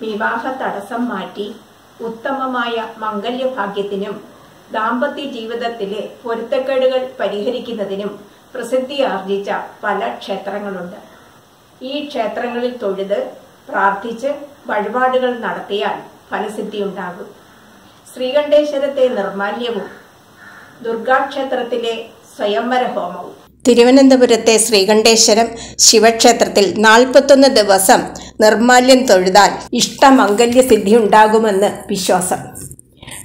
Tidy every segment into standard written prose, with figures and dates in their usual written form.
വിവാഹ തടസ്സം മാറ്റി ഉത്തമമായ മംഗല്യഭാഗ്യത്തിനും ദാമ്പത്യ ജീവിതത്തിലെ പൊരുത്തക്കേടുകൾ പരിഹരിക്കുന്നതിനും പ്രസിദ്ധി ആർജിച്ച പല ക്ഷേത്രങ്ങളുണ്ട്. ഈ ക്ഷേത്രങ്ങളിൽ തൊഴുത് പ്രാർത്ഥിച്ച് വഴിപാടുകൾ നടത്തിയാൽ ഫലസിദ്ധി ഉണ്ടാകും. ശ്രീകണ്ഠേശ്വരത്തെ നിർമാല്യവും ദുർഗാക്ഷേത്രത്തിലെ സ്വയംവര ഹോമവും. തിരുവനന്തപുരത്തെ ശ്രീകണ്ഠേശ്വരം ശിവക്ഷേത്രത്തിൽ 41 ദിവസം നിർമാല്യം തൊഴുതാൽ ഇഷ്ടമംഗല്യസിദ്ധി ഉണ്ടാകുമെന്ന് വിശ്വാസം.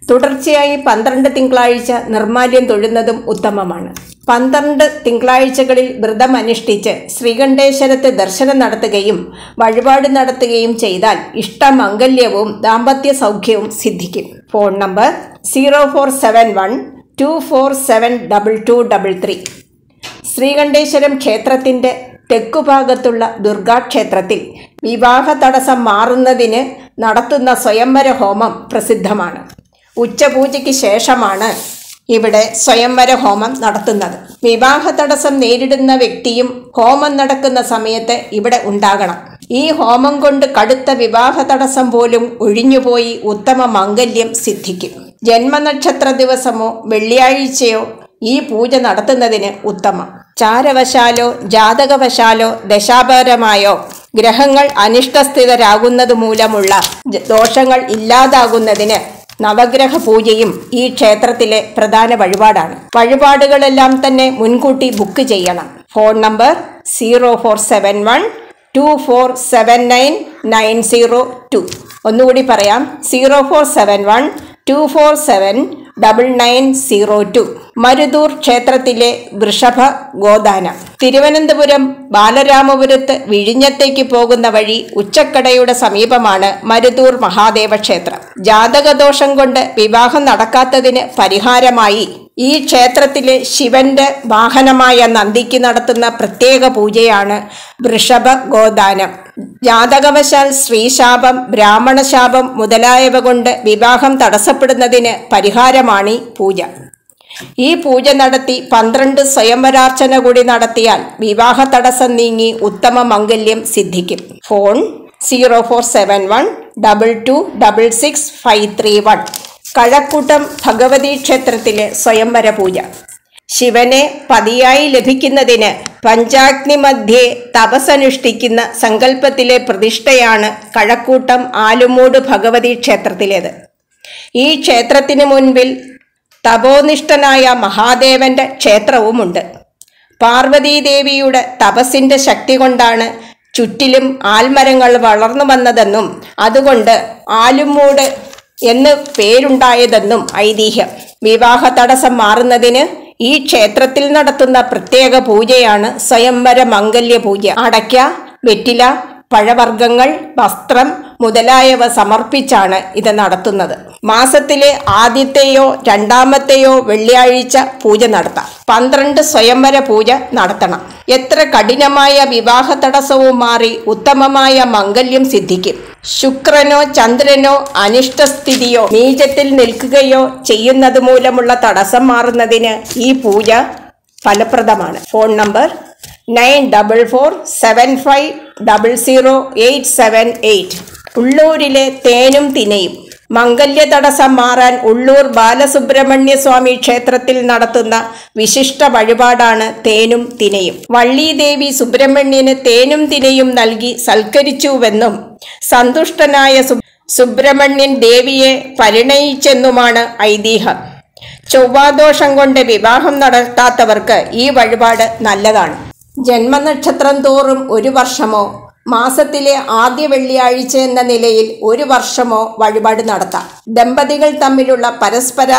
തുടർച്ചയായി 12 തിങ്കളാഴ്ച നിർമാല്യം തൊഴുന്നതും ഉത്തമമാണ്. 12 തിങ്കളാഴ്ചകളിൽ വ്രതം അനുഷ്ഠിച്ച് ശ്രീകണ്ഠേശ്വരത്തെ ദർശനം നടത്തുകയും വഴിപാട് നടത്തുകയും ചെയ്താൽ ഇഷ്ടമംഗല്യവും ദാമ്പത്യ സൗഖ്യവും സിദ്ധിക്കും. Phone number 047124722233. ശ്രീകണ്ഠേശ്വരം ക്ഷേത്രത്തിൻ്റെ തെക്കുഭാഗത്തുള്ള ദുർഗാക്ഷേത്രത്തിൽ വിവാഹ തടസ്സം മാറുന്നതിന് നടത്തുന്ന സ്വയംവര ഹോമം പ്രസിദ്ധമാണ്. ഉച്ചപൂജയ്ക്ക് ശേഷമാണ് ഇവിടെ സ്വയംവര ഹോമം നടത്തുന്നത്. വിവാഹ തടസ്സം നേരിടുന്ന വ്യക്തിയും ഹോമം നടക്കുന്ന സമയത്ത് ഇവിടെ ഉണ്ടാകണം. ഈ ഹോമം കൊണ്ട് കടുത്ത വിവാഹ തടസ്സം പോലും ഒഴിഞ്ഞുപോയി ഉത്തമ മംഗല്യം സിദ്ധിക്കും. ജന്മനക്ഷത്ര ദിവസമോ വെള്ളിയാഴ്ചയോ ഈ പൂജ നടത്തുന്നതിന് ഉത്തമം. ചാരവശാലോ ജാതകവശാലോ ദശാപരമായോ ഗ്രഹങ്ങൾ അനിഷ്ടസ്ഥിതരാകുന്നത് മൂലമുള്ള ദോഷങ്ങൾ ഇല്ലാതാകുന്നതിന് നവഗ്രഹ പൂജയും ഈ ക്ഷേത്രത്തിലെ പ്രധാന വഴിപാടാണ്. വഴിപാടുകളെല്ലാം തന്നെ മുൻകൂട്ടി ബുക്ക് ചെയ്യണം. Phone number 047124799902. ഒന്നുകൂടി പറയാം, 047124799902. മരുതൂർ ക്ഷേത്രത്തിലെ വൃഷഭ ഗോദാനം. തിരുവനന്തപുരം ബാലരാമപുരത്ത് വിഴിഞ്ഞത്തേക്ക് പോകുന്ന വഴി ഉച്ചക്കടയുടെ സമീപമാണ് മരുതൂർ മഹാദേവ ക്ഷേത്രം. ജാതകദോഷം കൊണ്ട് വിവാഹം നടക്കാത്തതിന് പരിഹാരമായി ഈ ക്ഷേത്രത്തിലെ ശിവന്റെ വാഹനമായ നന്ദിക്ക് നടത്തുന്ന പ്രത്യേക പൂജയാണ് വൃഷഭ ഗോദാനം. ജാതകവശാൽ സ്ത്രീശാപം, ബ്രാഹ്മണശാപം മുതലായവ കൊണ്ട് വിവാഹം തടസ്സപ്പെടുന്നതിന് പരിഹാരമാണ് ഈ പൂജ. ഈ പൂജ നടത്തി 12 സ്വയംവരാർച്ചന കൂടി നടത്തിയാൽ വിവാഹ തടസ്സം നീങ്ങി ഉത്തമ മംഗല്യം സിദ്ധിക്കും. ഫോൺ 047122666531. കഴക്കൂട്ടം ഭഗവതി ക്ഷേത്രത്തിലെ സ്വയംവര പൂജ. ശിവനെ പതിയായി ലഭിക്കുന്നതിന് പഞ്ചാഗ്നി മധ്യേ തപസ്സനുഷ്ഠിക്കുന്ന സങ്കല്പത്തിലെ പ്രതിഷ്ഠയാണ് കഴക്കൂട്ടം ആലുമൂട് ഭഗവതി ക്ഷേത്രത്തിലേത്. ഈ ക്ഷേത്രത്തിന് മുൻപിൽ തപോനിഷ്ഠനായ മഹാദേവന്റെ ക്ഷേത്രവുമുണ്ട്. പാർവതീദേവിയുടെ തപസ്സിന്റെ ശക്തി കൊണ്ടാണ് ചുറ്റിലും ആൽമരങ്ങൾ വളർന്നു വന്നതെന്നും അതുകൊണ്ട് ആലുമൂട് എന്ന് പേരുണ്ടായതെന്നും ഐതിഹ്യം. വിവാഹ തടസ്സം മാറുന്നതിന് ഈ ക്ഷേത്രത്തിൽ നടത്തുന്ന പ്രത്യേക പൂജയാണ് സ്വയംവര മംഗല്യ പൂജ. അടയ്ക്ക, വെറ്റില, പഴവർഗ്ഗങ്ങൾ, വസ്ത്രം മുതലായവ സമർപ്പിച്ചാണ് ഇത് നടത്തുന്നത്. മാസത്തിലെ ആദ്യത്തെയോ രണ്ടാമത്തെയോ വെള്ളിയാഴ്ച പൂജ നടത്താം. 12 സ്വയംവര പൂജ നടത്തണം. എത്ര കഠിനമായ വിവാഹ തടസ്സവും മാറി ഉത്തമമായ മംഗല്യം സിദ്ധിക്കും. ശുക്രനോ ചന്ദ്രനോ അനിഷ്ടസ്ഥിതിയോ നീചത്തിൽ നിൽക്കുകയോ ചെയ്യുന്നത് മൂലമുള്ള തടസ്സം മാറുന്നതിന് ഈ പൂജ ഫലപ്രദമാണ്. Phone number 9475000878. ഉള്ളൂരിലെ തേനും തിനയും. മംഗല്യ തടസ്സം മാറാൻ ഉള്ളൂർ ബാലസുബ്രഹ്മണ്യ സ്വാമി ക്ഷേത്രത്തിൽ നടത്തുന്ന വിശിഷ്ട വഴിപാടാണ് തേനും തിനയും. വള്ളീദേവി സുബ്രഹ്മണ്യന് തേനും തിനയും നൽകി സൽക്കരിച്ചുവെന്നും സന്തുഷ്ടനായ സുബ്രഹ്മണ്യൻ ദേവിയെ പരിണയിച്ചെന്നുമാണ് ഐതിഹ്യം. ചൊവ്വാദോഷം കൊണ്ട് വിവാഹം നടത്താത്തവർക്ക് ഈ വഴിപാട് നല്ലതാണ്. ജന്മനക്ഷത്രം തോറും 1 വർഷമോ മാസത്തിലെ ആദ്യ വെള്ളിയാഴ്ച എന്ന നിലയിൽ 1 വർഷമോ വഴിപാട് നടത്താം. ദമ്പതികൾ തമ്മിലുള്ള പരസ്പര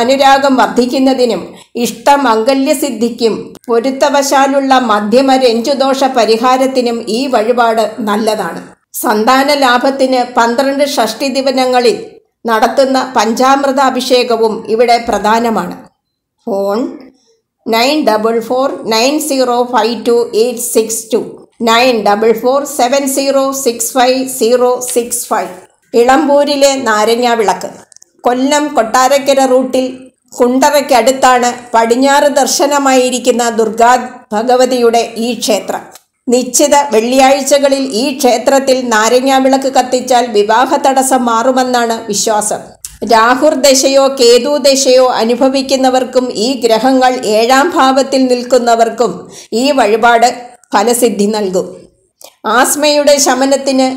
അനുരാഗം വർദ്ധിക്കുന്നതിനും ഇഷ്ടമംഗല്യസിദ്ധിക്കും പൊരുത്തവശാലുള്ള മധ്യമ രഞ്ജുദോഷ പരിഹാരത്തിനും ഈ വഴിപാട് നല്ലതാണ്. സന്താന ലാഭത്തിന് 12 ഷഷ്ഠി ദിനങ്ങളിൽ നടത്തുന്ന പഞ്ചാമൃത അഭിഷേകവും ഇവിടെ പ്രധാനമാണ്. ഫോൺ 9449052862 9447065065. ഇളമ്പൂരിലെ നാരങ്ങ വിളക്ക്. കൊല്ലം കൊട്ടാരക്കര റൂട്ടിൽ കുണ്ടറയ്ക്കടുത്താണ് പടിഞ്ഞാറ് ദർശനമായിരിക്കുന്ന ദുർഗാ ഭഗവതിയുടെ ഈ ക്ഷേത്രം. നിശ്ചിത വെള്ളിയാഴ്ചകളിൽ ഈ ക്ഷേത്രത്തിൽ നാരങ്ങാവിളക്ക് കത്തിച്ചാൽ വിവാഹ തടസ്സം മാറുമെന്നാണ് വിശ്വാസം. രാഹുർദശയോ കേതുദശയോ അനുഭവിക്കുന്നവർക്കും ഈ ഗ്രഹങ്ങൾ 7ാം ഭാവത്തിൽ നിൽക്കുന്നവർക്കും ഈ വഴിപാട് ഫലസിദ്ധി നൽകും. ആസ്മയുടെ ശമനത്തിന്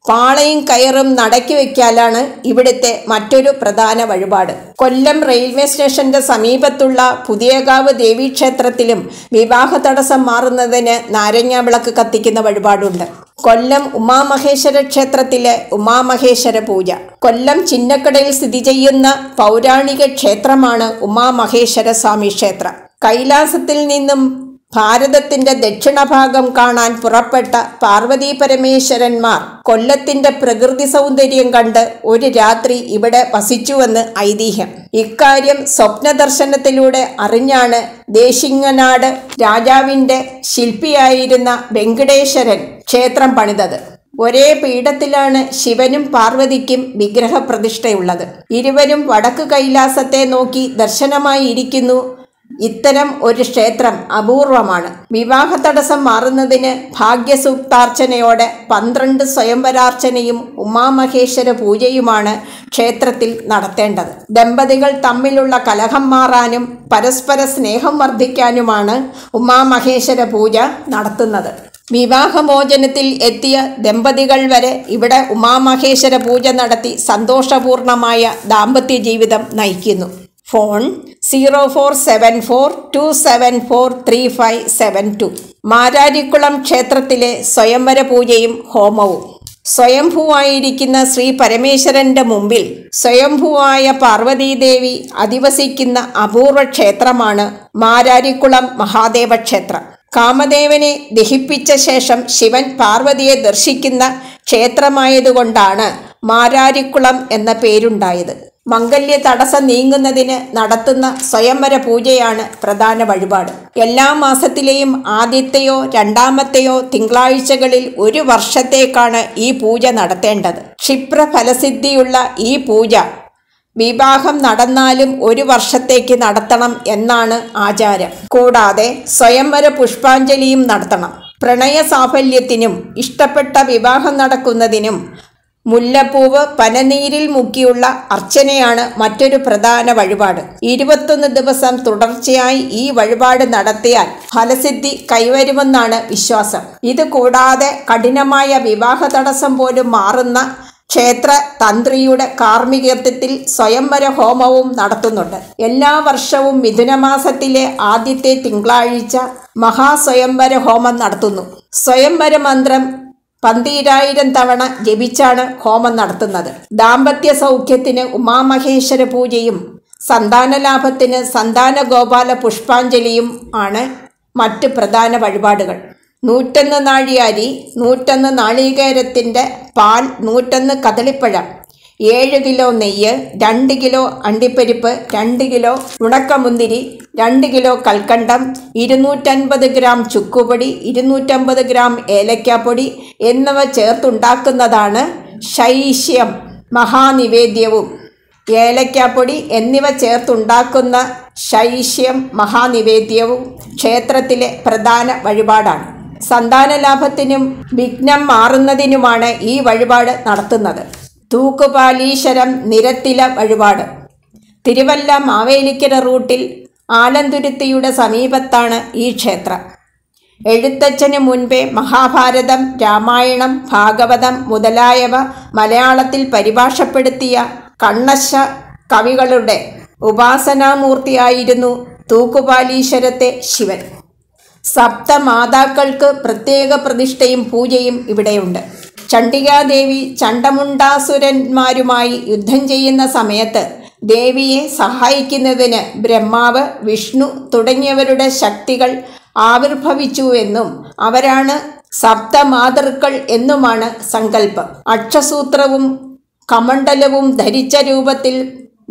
പാളയും കയറും നടക്കി വയ്ക്കാലാണ് ഇവിടുത്തെ മറ്റൊരു പ്രധാന വഴിപാട്. കൊല്ലം റെയിൽവേ സ്റ്റേഷന്റെ സമീപത്തുള്ള പുതിയകാവ് ദേവീക്ഷേത്രത്തിലും വിവാഹ തടസ്സം മാറുന്നതിന് നാരങ്ങാവിളക്ക് കത്തിക്കുന്ന വഴിപാടുണ്ട്. കൊല്ലം ഉമാമഹേശ്വര ക്ഷേത്രത്തിലെ ഉമാമഹേശ്വര പൂജ. കൊല്ലം ചിന്നക്കടയിൽ സ്ഥിതി ചെയ്യുന്ന പൗരാണിക ക്ഷേത്രമാണ് ഉമാമഹേശ്വര സ്വാമി ക്ഷേത്രം. കൈലാസത്തിൽ നിന്നും ഭാരതത്തിന്റെ ദക്ഷിണഭാഗം കാണാൻ പുറപ്പെട്ട പാർവതീ പരമേശ്വരന്മാർ കൊല്ലത്തിന്റെ പ്രകൃതി സൗന്ദര്യം കണ്ട് ഒരു രാത്രി ഇവിടെ വസിച്ചുവെന്ന് ഐതിഹ്യം. ഇക്കാര്യം സ്വപ്നദർശനത്തിലൂടെ അറിഞ്ഞാണ് ദേശിങ്ങനാട് രാജാവിന്റെ ശില്പിയായിരുന്ന വെങ്കടേശ്വരൻ ക്ഷേത്രം പണിതത്. ഒരേ പീഠത്തിലാണ് ശിവനും പാർവതിക്കും വിഗ്രഹ പ്രതിഷ്ഠയുള്ളത്. ഇരുവരും വടക്ക് കൈലാസത്തെ നോക്കി ദർശനമായി ഇരിക്കുന്നു. ഇത്തരം ഒരു ക്ഷേത്രം അപൂർവമാണ്. വിവാഹ തടസ്സം മാറുന്നതിന് ഭാഗ്യസൂക്താർച്ചനയോടെ 12 സ്വയംവരാർച്ചനയും ഉമാമഹേശ്വര പൂജയുമാണ് ക്ഷേത്രത്തിൽ നടത്തേണ്ടത്. ദമ്പതികൾ തമ്മിലുള്ള കലഹം മാറാനും പരസ്പര സ്നേഹം വർദ്ധിക്കാനുമാണ് ഉമാമഹേശ്വര പൂജ നടത്തുന്നത്. വിവാഹമോചനത്തിൽ എത്തിയ ദമ്പതികൾ വരെ ഇവിടെ ഉമാമഹേശ്വര പൂജ നടത്തി സന്തോഷപൂർണമായ ദാമ്പത്യ ജീവിതം നയിക്കുന്നു. ഫോൺ 0474274357 മാരാരിക്കുളം ക്ഷേത്രത്തിലെ സ്വയംവര പൂജയും ഹോമവും. സ്വയംഭൂവായിരിക്കുന്ന ശ്രീ പരമേശ്വരന്റെ മുമ്പിൽ സ്വയംഭൂവായ പാർവതീദേവി അധിവസിക്കുന്ന അപൂർവ ക്ഷേത്രമാണ് മാരാരിക്കുളം മഹാദേവ ക്ഷേത്രം. കാമദേവനെ ദഹിപ്പിച്ച ശേഷം ശിവൻ പാർവതിയെ ദർശിക്കുന്ന ക്ഷേത്രമായതുകൊണ്ടാണ് മാരാരിക്കുളം എന്ന പേരുണ്ടായത്. മംഗല്യ തടസ്സം നീങ്ങുന്നതിന് നടത്തുന്ന സ്വയംവര പൂജയാണ് പ്രധാന വഴിപാട്. എല്ലാ മാസത്തിലെയും ആദ്യത്തെയോ രണ്ടാമത്തെയോ തിങ്കളാഴ്ചകളിൽ 1 വർഷത്തേക്കാണ് ഈ പൂജ നടത്തേണ്ടത്. ക്ഷിപ്രഫലസിദ്ധിയുള്ള ഈ പൂജ വിവാഹം നടന്നാലും 1 വർഷത്തേക്ക് നടത്തണം എന്നാണ് ആചാരം. കൂടാതെ സ്വയംവര പുഷ്പാഞ്ജലിയും നടത്തണം. പ്രണയ സാഫല്യത്തിനും ഇഷ്ടപ്പെട്ട വിവാഹം നടക്കുന്നതിനും മുല്ലപ്പൂവ് പനനീരിൽ മുക്കിയുള്ള അർച്ചനയാണ് മറ്റൊരു പ്രധാന വഴിപാട്. 21 ദിവസം തുടർച്ചയായി ഈ വഴിപാട് നടത്തിയാൽ ഫലസിദ്ധി കൈവരുമെന്നാണ് വിശ്വാസം. ഇത് കൂടാതെ കഠിനമായ വിവാഹ തടസ്സം പോലും മാറുന്ന ക്ഷേത്ര തന്ത്രിയുടെ കാർമ്മികത്വത്തിൽ സ്വയംവര ഹോമവും നടത്തുന്നുണ്ട്. എല്ലാ വർഷവും മിഥുനമാസത്തിലെ ആദ്യത്തെ തിങ്കളാഴ്ച മഹാസ്വയംവര ഹോമം നടത്തുന്നു. സ്വയംവര മന്ത്രം 12,000 തവണ ജപിച്ചാണ് ഹോമം നടത്തുന്നത്. ദാമ്പത്യ സൗഖ്യത്തിന് ഉമാമഹേശ്വര പൂജയും സന്താനലാഭത്തിന് സന്താനഗോപാല പുഷ്പാഞ്ജലിയും ആണ് മറ്റ് പ്രധാന വഴിപാടുകൾ. 101 നാഴി അരി, 101 നാളികേരത്തിൻ്റെ പാൽ, 101 കദളിപ്പഴം, 7 കിലോ നെയ്യ്, 2 കിലോ അണ്ടിപ്പരിപ്പ്, 2 കിലോ ഉണക്കമുന്തിരി, 2 കിലോ കൽക്കണ്ടം, 250 ഗ്രാം ചുക്കുപൊടി, 250 ഗ്രാം ഏലക്കാപ്പൊടി എന്നിവ ചേർത്തുണ്ടാക്കുന്നതാണ് ശൈശ്യം മഹാനിവേദ്യവും. ഏലക്കാപ്പൊടി എന്നിവ ചേർത്തുണ്ടാക്കുന്ന ശൈശ്യം മഹാനിവേദ്യവും ക്ഷേത്രത്തിലെ പ്രധാന വഴിപാടാണ്. സന്താനലാഭത്തിനും വിഘ്നം മാറുന്നതിനുമാണ് ഈ വഴിപാട് നടത്തുന്നത്. തൂക്കുപാലീശ്വരം നിരത്തില വഴിപാട്. തിരുവല്ല മാവേലിക്കര റൂട്ടിൽ ആലന്തുരുത്തിയുടെ സമീപത്താണ് ഈ ക്ഷേത്രം. എഴുത്തച്ഛന് മുൻപേ മഹാഭാരതം, രാമായണം, ഭാഗവതം മുതലായവ മലയാളത്തിൽ പരിഭാഷപ്പെടുത്തിയ കണ്ണശ കവികളുടെ ഉപാസനാമൂർത്തിയായിരുന്നു തൂക്കുപാലീശ്വരത്തെ ശിവൻ. സപ്തമാതാക്കൾക്ക് പ്രത്യേക പ്രതിഷ്ഠയും പൂജയും ഇവിടെയുണ്ട്. ചണ്ഡികാദേവി ചണ്ഡമുണ്ടാസുരന്മാരുമായി യുദ്ധം ചെയ്യുന്ന സമയത്ത് ദേവിയെ സഹായിക്കുന്നതിന് ബ്രഹ്മാവ്, വിഷ്ണു തുടങ്ങിയവരുടെ ശക്തികൾ ആവിർഭവിച്ചുവെന്നും അവരാണ് സപ്തമാതൃക്കൾ എന്നുമാണ് സങ്കല്പം. അക്ഷസൂത്രവും കമണ്ഡലവും ധരിച്ച രൂപത്തിൽ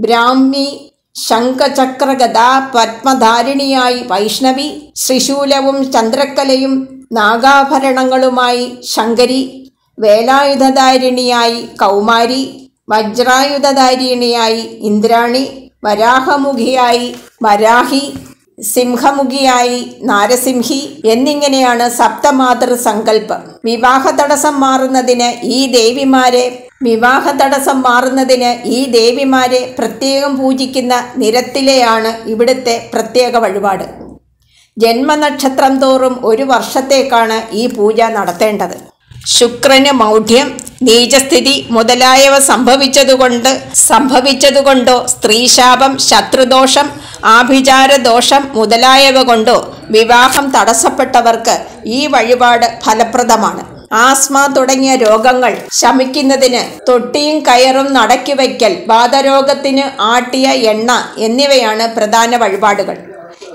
ബ്രാഹ്മി, ശംഖചക്രഗദാ പത്മധാരിണിയായി വൈഷ്ണവി, ശ്രീശൂലവും ചന്ദ്രക്കലയും നാഗാഭരണങ്ങളുമായി ശങ്കരി, വേലായുധധാരിണിയായി കൗമാരി, വജ്രായുധധാരിണിയായി ഇന്ദ്രാണി, വരാഹമുഖിയായി വരാഹി, സിംഹമുഖിയായി നാരസിംഹി എന്നിങ്ങനെയാണ് സപ്തമാതൃ സങ്കല്പം. വിവാഹ തടസ്സം മാറുന്നതിന് ഈ ദേവിമാരെ പ്രത്യേകം പൂജിക്കുന്ന നിരത്തിലെയാണ് ഇവിടുത്തെ പ്രത്യേക വഴിപാട്. ജന്മനക്ഷത്രം തോറും ഒരു വർഷത്തേക്കാണ് ഈ പൂജ നടത്തേണ്ടത്. ശുക്രന് മൗഢ്യം, നീചസ്ഥിതി മുതലായവ സംഭവിച്ചതുകൊണ്ടോ സ്ത്രീശാപം, ശത്രുദോഷം, ആഭിചാരദോഷം മുതലായവ കൊണ്ടോ വിവാഹം തടസ്സപ്പെട്ടവർക്ക് ഈ വഴിപാട് ഫലപ്രദമാണ്. ആസ്മ തുടങ്ങിയ രോഗങ്ങൾ ശമിക്കുന്നതിന് തൊട്ടിയും കയറും നടക്കിവയ്ക്കൽ, വാതരോഗത്തിന് ആട്ടിയ എണ്ണ എന്നിവയാണ് പ്രധാന വഴിപാടുകൾ.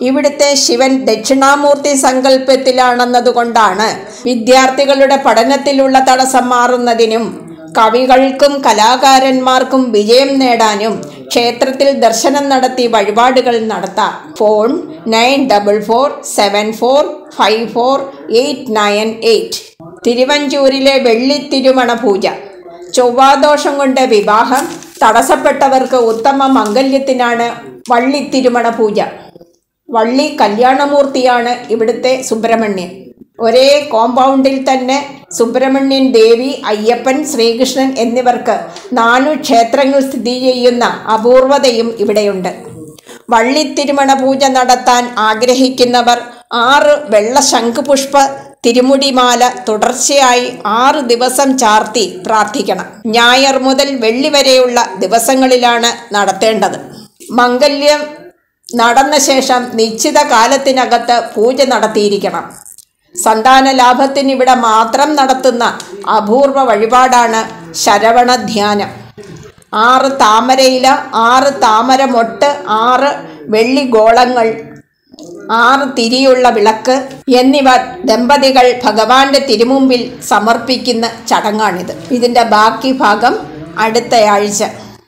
ഇവിടുത്തെ ശിവൻ ദക്ഷിണാമൂർത്തി സങ്കല്പത്തിലാണെന്നതുകൊണ്ടാണ് വിദ്യാർത്ഥികളുടെ പഠനത്തിലുള്ള തടസ്സം മാറുന്നതിനും കവികൾക്കും കലാകാരന്മാർക്കും വിജയം നേടാനും ക്ഷേത്രത്തിൽ ദർശനം നടത്തി വഴിപാടുകൾ നടത്താം. ഫോൺ 9447454898. തിരുവഞ്ചൂരിലെ വെള്ളിത്തിരുമണ പൂജ. ചൊവ്വാദോഷം കൊണ്ട് വിവാഹം തടസ്സപ്പെട്ടവർക്ക് ഉത്തമ മംഗല്യത്തിനാണ് വള്ളിത്തിരുമണ പൂജ. വള്ളി കല്യാണമൂർത്തിയാണ് ഇവിടുത്തെ സുബ്രഹ്മണ്യൻ. ഒരേ കോമ്പൗണ്ടിൽ തന്നെ സുബ്രഹ്മണ്യൻ, ദേവി, അയ്യപ്പൻ, ശ്രീകൃഷ്ണൻ എന്നിവർക്ക് 4 ക്ഷേത്രങ്ങൾ സ്ഥിതി ചെയ്യുന്ന അപൂർവതയും ഇവിടെയുണ്ട്. വള്ളിത്തിരുമണ പൂജ നടത്താൻ ആഗ്രഹിക്കുന്നവർ 6 വെള്ള ശംഖുപുഷ്പ തിരുമുടിമാല തുടർച്ചയായി 6 ദിവസം ചാർത്തി പ്രാർത്ഥിക്കണം. ഞായർ മുതൽ വെള്ളി വരെയുള്ള ദിവസങ്ങളിലാണ് നടത്തേണ്ടത്. മംഗല്യം നടന്ന ശേഷം നിശ്ചിത കാലത്തിനകത്ത് പൂജ നടത്തിയിരിക്കണം. സന്താന ലാഭത്തിന് ഇവിടെ മാത്രം നടത്തുന്ന അപൂർവ വഴിപാടാണ് ശരവണ ധ്യാനം. 6 താമരയില, 6 താമരമൊട്ട്, 6 വെള്ളിഗോളങ്ങൾ, 6 തിരിയുള്ള വിളക്ക് എന്നിവ ദമ്പതികൾ ഭഗവാന്റെ തിരുമുമ്പിൽ സമർപ്പിക്കുന്ന ചടങ്ങാണിത്. ഇതിൻ്റെ ബാക്കി ഭാഗം അടുത്തയാഴ്ച.